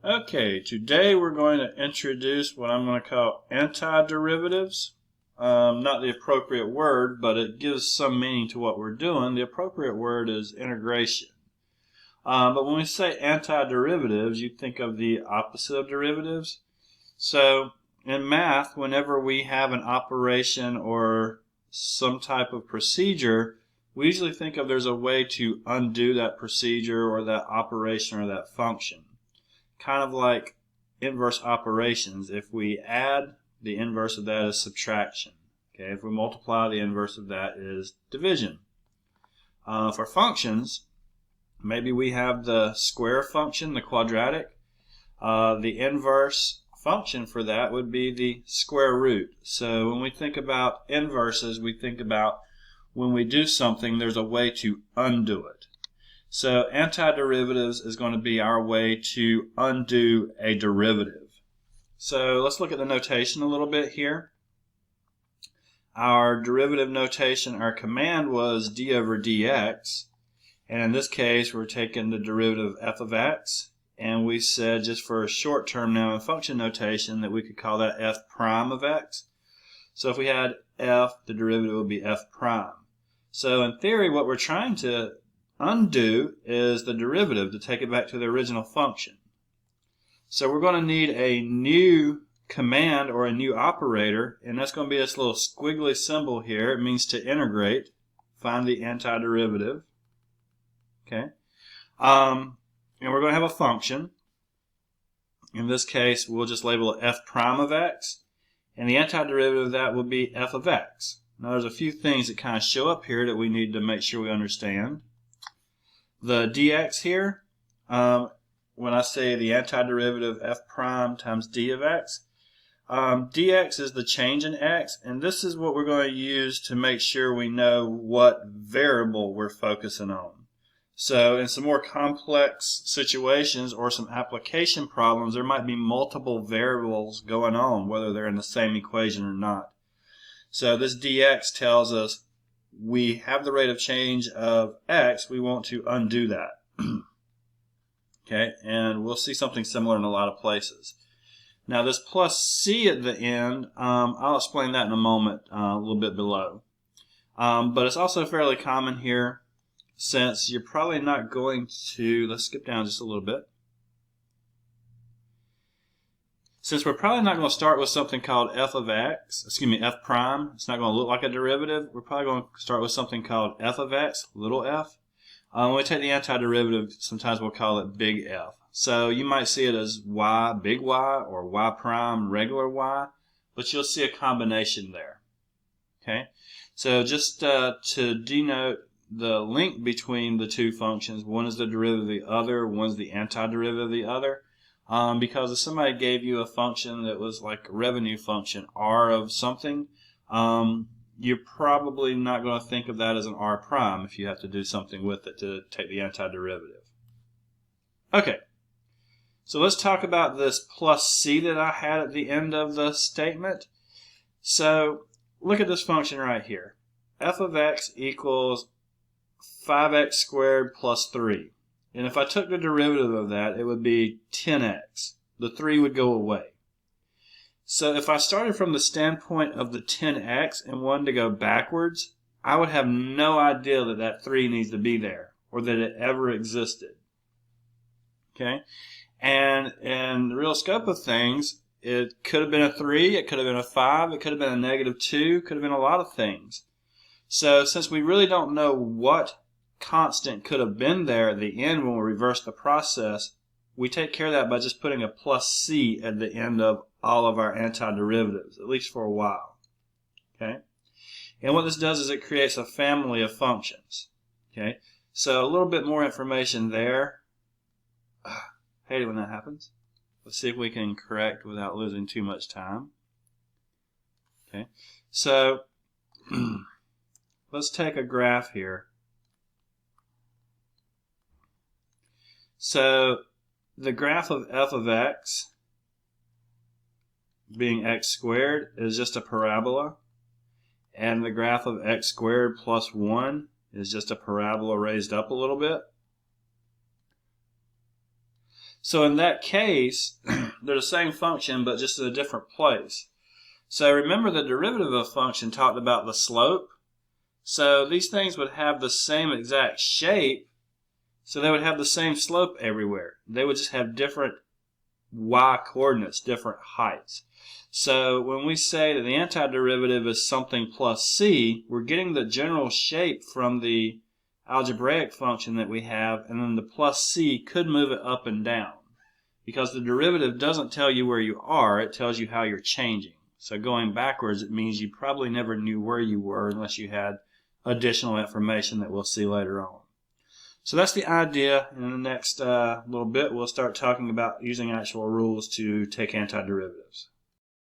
Okay, today we're going to introduce what I'm going to call antiderivatives. Not the appropriate word, but it gives some meaning to what we're doing. The appropriate word is integration. But when we say antiderivatives, you think of the opposite of derivatives. So in math, whenever we have an operation or some type of procedure, we usually think of there's a way to undo that procedure or that operation or that function. Kind of like inverse operations. If we add, the inverse of that is subtraction. Okay, if we multiply, the inverse of that is division. For functions, maybe we have the square function, the quadratic. The inverse function for that would be the square root. So when we think about inverses, we think about when we do something, there's a way to undo it. So antiderivatives is going to be our way to undo a derivative. So let's look at the notation a little bit here. Our derivative notation, our command was d over dx. And in this case, we're taking the derivative of f of x. And we said just for a short term now in function notation that we could call that f prime of x. So if we had f, the derivative would be f prime. So in theory, what we're trying to undo is the derivative to take it back to the original function. So we're going to need a new command or a new operator, and that's going to be this little squiggly symbol here. It means to integrate, find the antiderivative. Okay, and we're going to have a function. In this case, we'll just label it f prime of x, and the antiderivative of that will be f of x. Now there's a few things that kind of show up here that we need to make sure we understand. The dx here, when I say the antiderivative f prime times d of x, dx is the change in x, and this is what we're going to use to make sure we know what variable we're focusing on. So in some more complex situations or some application problems, there might be multiple variables going on, whether they're in the same equation or not. So this dx tells us we have the rate of change of x, we want to undo that. Okay, and we'll see something similar in a lot of places. Now this plus c at the end, I'll explain that in a moment, a little bit below. But it's also fairly common here, since you're probably not going to, let's skip down just a little bit. Since we're probably not going to start with something called f of x, f prime, it's not going to look like a derivative, we're probably going to start with something called f of x, little f. When we take the antiderivative, sometimes we'll call it big F. So you might see it as y, big Y, or y prime, regular Y, but you'll see a combination there. Okay, so just to denote the link between the two functions, one is the derivative of the other, one's the antiderivative of the other. Because if somebody gave you a function that was like a revenue function, r of something, you're probably not going to think of that as an r prime if you have to do something with it to take the antiderivative. Okay, so let's talk about this plus c that I had at the end of the statement. So look at this function right here. F of x equals 5x squared plus 3. And if I took the derivative of that, it would be 10x. The 3 would go away. So if I started from the standpoint of the 10x and wanted to go backwards, I would have no idea that that 3 needs to be there or that it ever existed. Okay? And in the real scope of things, it could have been a 3, it could have been a 5, it could have been a negative 2, could have been a lot of things. So since we really don't know what constant could have been there at the end when we reverse the process, we take care of that by just putting a plus c at the end of all of our antiderivatives, at least for a while. Okay? And what this does is it creates a family of functions. Okay? So a little bit more information there. Hate it when that happens. Let's see if we can correct without losing too much time. Okay? So let's take a graph here. So the graph of f of x being x squared is just a parabola, and the graph of x squared plus 1 is just a parabola raised up a little bit. So in that case, they're the same function, but just in a different place. So remember the derivative of a function talked about the slope. So these things would have the same exact shape, so they would have the same slope everywhere. They would just have different y coordinates, different heights. So when we say that the antiderivative is something plus c, we're getting the general shape from the algebraic function that we have, and then the plus c could move it up and down. Because the derivative doesn't tell you where you are, it tells you how you're changing. So going backwards, it means you probably never knew where you were unless you had additional information that we'll see later on. So that's the idea. In the next little bit, we'll start talking about using actual rules to take antiderivatives.